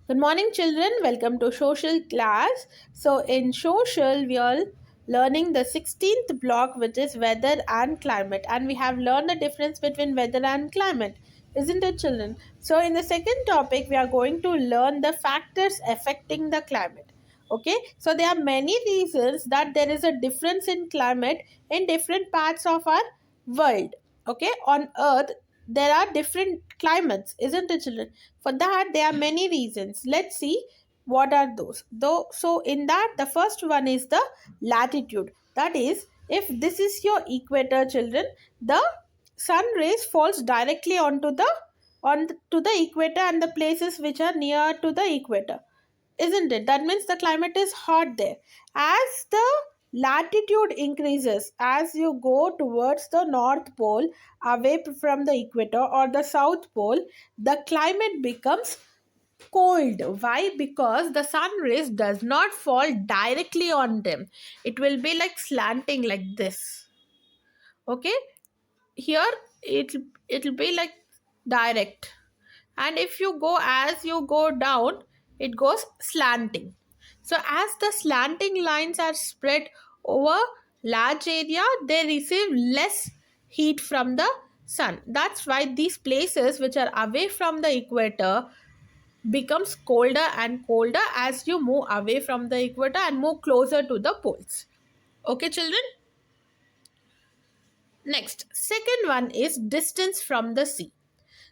Good morning, children. Welcome to social class. So, in social, we are learning the 16th block, which is weather and climate, and we have learned the difference between weather and climate, isn't it, children? So, in the second topic, we are going to learn the factors affecting the climate. Okay, so there are many reasons that there is a difference in climate in different parts of our world. Okay, on Earth, there are different climates, isn't it, children? For that, there are many reasons. Let's see what are those. Though, so in that, the first one is the latitude. That is, if this is your equator, children, the sun rays falls directly to the equator and the places which are near to the equator, isn't it? That means the climate is hot there. As the latitude increases, as you go towards the north pole, away from the equator, or the south pole, the climate becomes cold. Why? Because the sun rays does not fall directly on them. It will be like slanting like this. Okay, here it'll be like direct, and if you go, as you go down, it goes slanting. So as the slanting lines are spread over large area, they receive less heat from the sun. That's why these places which are away from the equator becomes colder and colder as you move away from the equator and move closer to the poles. Okay, children. Next, second one is distance from the sea.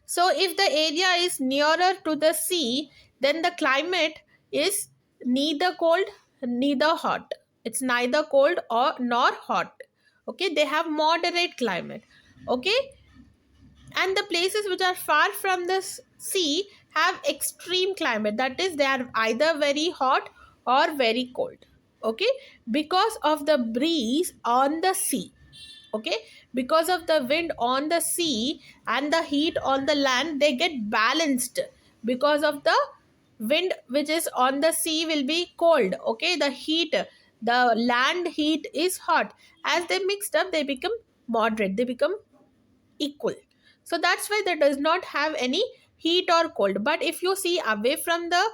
So if the area is nearer to the sea, then the climate is neither cold, neither hot. It's neither cold or nor hot. Okay, they have moderate climate. Okay, and the places which are far from the sea have extreme climate. That is, they are either very hot or very cold. Okay, because of the breeze on the sea. Okay, because of the wind on the sea and the heat on the land, they get balanced. Because of the wind which is on the sea will be cold. Okay, the land heat is hot. As they mixed up, they become moderate, they become equal. So that's why there does not have any heat or cold. But if you see sea away from the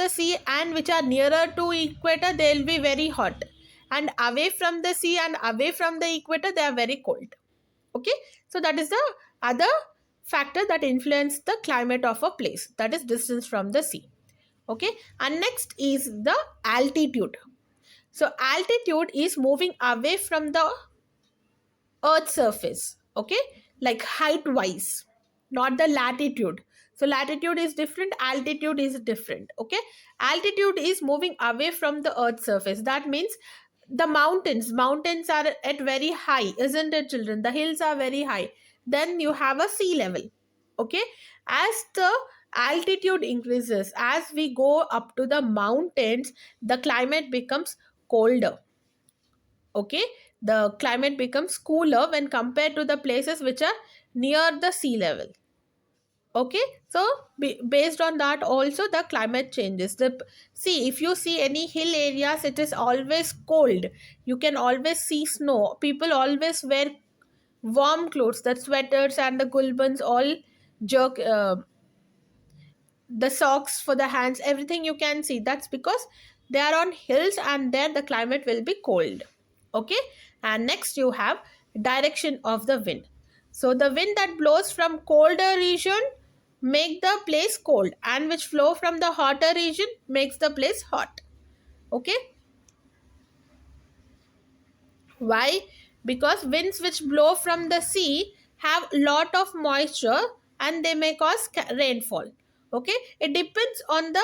sea and which are nearer to equator, they will be very hot, and away from the sea and away from the equator, they are very cold. Okay, so that is the other factor that influence the climate of a place, that is distance from the sea. Okay, and next is the altitude. So altitude is moving away from the earth surface. Okay, like height wise, not the latitude. So latitude is different, altitude is different. Okay, altitude is moving away from the earth surface. That means the mountains are at very high, isn't it, children? The hills are very high. Then you have a sea level. Okay, as the altitude increases, as we go up to the mountains, the climate becomes colder. Okay, the climate becomes cooler when compared to the places which are near the sea level. Okay, so based on that also the climate changes. See, if you see any hill areas, it is always cold. You can always see snow. People always wear warm clothes, the sweaters and the gulbans, all jerk the socks for the hands, everything you can see. That's because they are on hills and there the climate will be cold. Okay, and next you have direction of the wind. So the wind that blows from colder region make the place cold, and which flow from the hotter region makes the place hot. Okay, why? Because winds which blow from the sea have lot of moisture and they may cause rainfall. Okay, it depends on the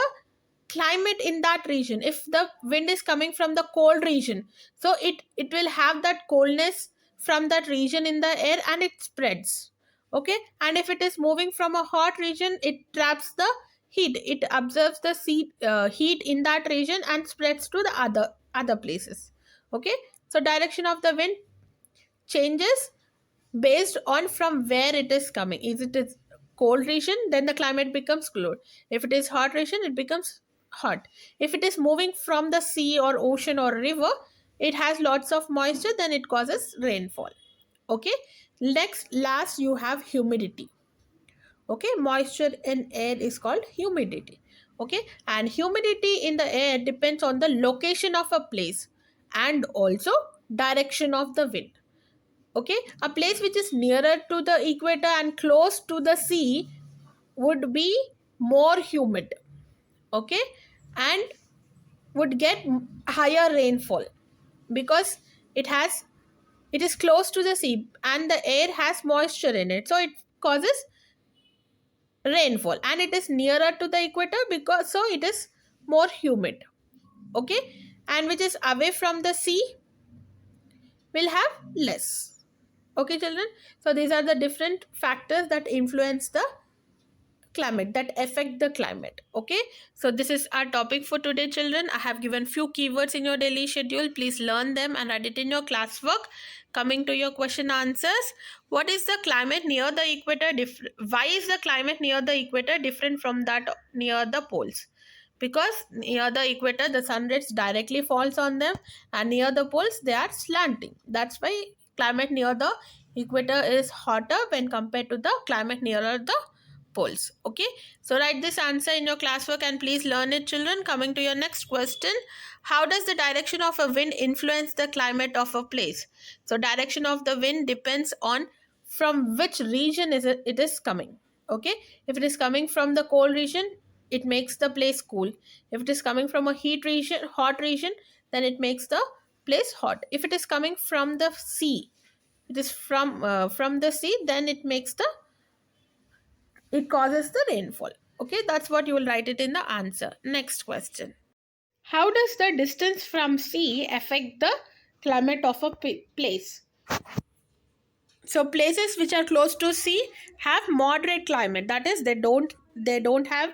climate in that region. If the wind is coming from the cold region, so it will have that coldness from that region in the air and it spreads. Okay, and if it is moving from a hot region, it traps the heat, it absorbs the heat in that region and spreads to the other places. Okay, so direction of the wind changes based on from where it is coming. If it is cold region, then the climate becomes cold. If it is hot region, it becomes hot. If it is moving from the sea or ocean or river, it has lots of moisture, then it causes rainfall. Okay, next last you have humidity. Okay, moisture in air is called humidity. Okay, and humidity in the air depends on the location of a place and also direction of the wind. Okay, a place which is nearer to the equator and close to the sea would be more humid. Okay, and would get higher rainfall because it is close to the sea and the air has moisture in it, so it causes rainfall. And it is nearer to the equator because so it is more humid. Okay, and which is away from the sea will have less. Okay, children, so these are the different factors that influence the climate, that affect the climate. Okay, so this is our topic for today, children. I have given few keywords in your daily schedule. Please learn them and write it in your classwork. Coming to your question answers, what is the climate near the equator why is the climate near the equator different from that near the poles? Because near the equator the sun rays directly falls on them, and near the poles they are slanting. That's why climate near the equator is hotter when compared to the climate nearer the poles. Okay, so write this answer in your classwork and please learn it, children. Coming to your next question, how does the direction of a wind influence the climate of a place? So direction of the wind depends on from which region it is coming. Okay, if it is coming from the cold region, it makes the place cool. If it is coming from a hot region, then it makes the place hot. If it is coming from the sea, it is from the sea, then it causes the rainfall. Okay, that's what you will write it in the answer. Next question, how does the distance from sea affect the climate of a place? So places which are close to sea have moderate climate. That is, they don't have,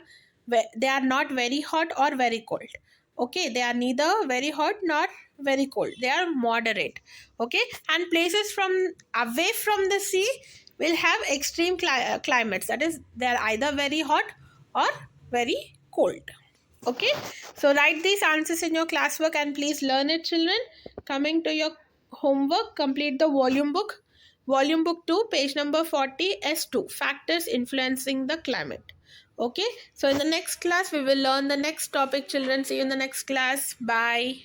they are not very hot or very cold. Okay, they are neither very hot nor very cold. They are moderate. Okay, and places from away from the sea will have extreme climates. That is, they are either very hot or very cold. Okay, so write these answers in your classwork and please learn it, children. Coming to your homework, complete the volume book 2, page number 40, S2, factors influencing the climate. Okay, so in the next class we will learn the next topic, children. See you in the next class. Bye.